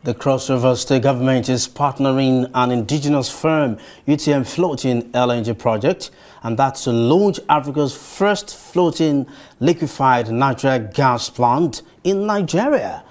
The Cross River State Government is partnering an indigenous firm, UTM Floating LNG project, and that's to launch Africa's first floating liquefied natural gas plant in Nigeria.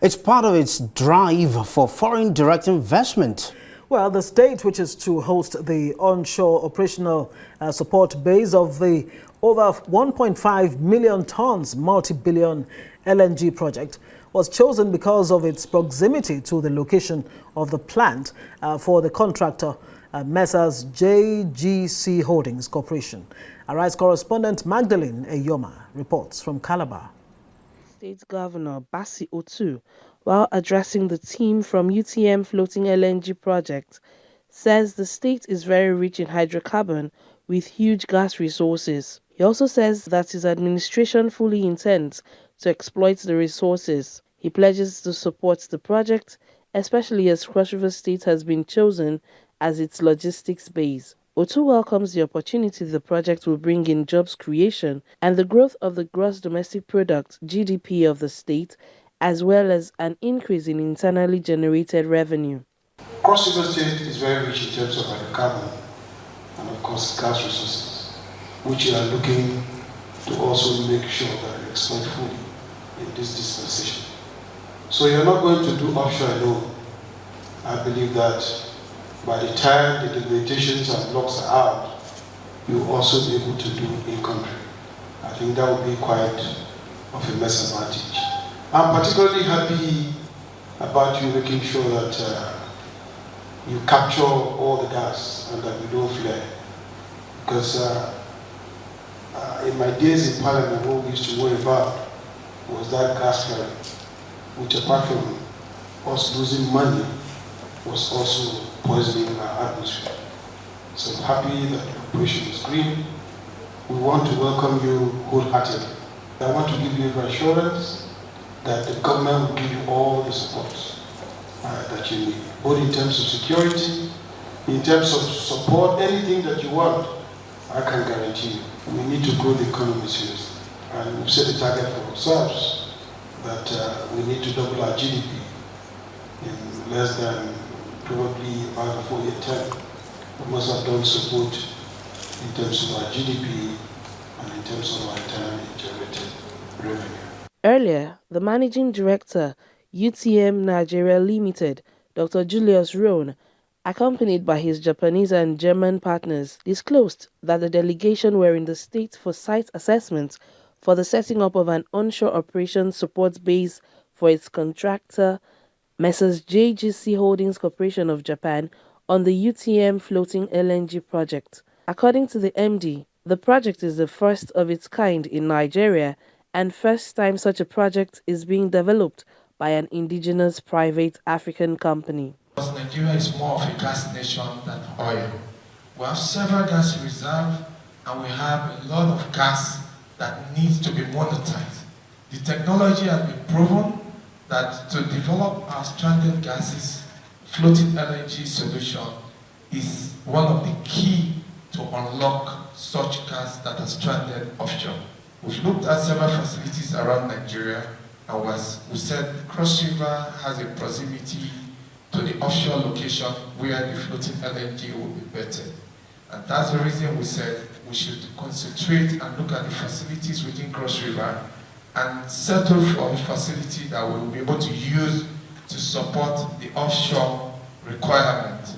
It's part of its drive for foreign direct investment. Well, the state, which is to host the onshore operational support base of the over 1.5 million tons multi-billion LNG project, was chosen because of its proximity to the location of the plant for the contractor, Messrs. JGC Holdings Corporation. Arise correspondent Magdalene Eyoma reports from Calabar. State Governor Bassi Otu, while addressing the team from UTM Floating LNG project, says the state is very rich in hydrocarbon with huge gas resources. He also says that his administration fully intends to exploit the resources. He pledges to support the project, especially as Cross River State has been chosen as its logistics base. Otu welcomes the opportunity the project will bring in jobs creation and the growth of the gross domestic product (GDP) of the state, as well as an increase in internally generated revenue. Cross River State is very rich in terms of hydrocarbon and of course gas resources, which we are looking to also make sure that we exploit fully in this dispensation. So you're not going to do offshore alone. I believe that by the time the delimitations and blocks are out, you'll also be able to do in country. I think that would be quite of a mass advantage. I'm particularly happy about you making sure that you capture all the gas and that we don't flare. Because in my days in Parliament, what we used to worry about was that gas flaring, which apart from us losing money, was also poisoning our atmosphere. So I'm happy that the operation is green. We want to welcome you wholeheartedly. I want to give you assurance that the government will give you all the support that you need, both in terms of security, in terms of support, anything that you want, I can guarantee you. We need to grow the economy seriously. And we've set a target for ourselves that we need to double our GDP in less than probably about a 4-year term. We must have done support in terms of our GDP and in terms of our internally generated revenue. Earlier, the managing director, UTM Nigeria Limited, Dr. Julius Rohn, accompanied by his Japanese and German partners, disclosed that the delegation were in the state for site assessment for the setting up of an onshore operations support base for its contractor, Messrs. JGC Holdings Corporation of Japan, on the UTM Floating LNG project. According to the MD, the project is the first of its kind in Nigeria and first time such a project is being developed by an indigenous private African company. Nigeria is more of a gas nation than oil. We have several gas reserves and we have a lot of gas that needs to be monetized. The technology has been proven that to develop our stranded gases, floating LNG solution is one of the key to unlock such gas that are stranded offshore. We've looked at several facilities around Nigeria, and as we said, Cross River has a proximity to the offshore location where the floating LNG will be better. And that's the reason we said we should concentrate and look at the facilities within Cross River and settle for a facility that we will be able to use to support the offshore requirement.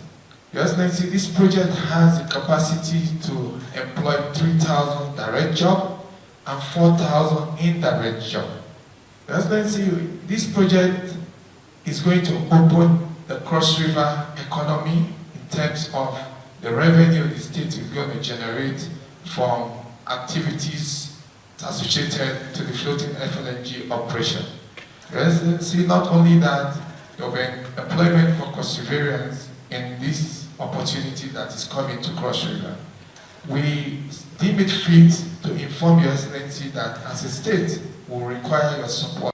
Your Excellency, this project has the capacity to employ 3,000 direct jobs and 4,000 indirect jobs. Your Excellency, this project is going to open the Cross River economy in terms of the revenue the state is going to generate from activities associated to the floating FLNG operation. Your Excellency, not only that, there will be employment for Cross Riverians in this opportunity that is coming to Cross River. We deem it fit to inform Your Excellency that as a state, we will require your support.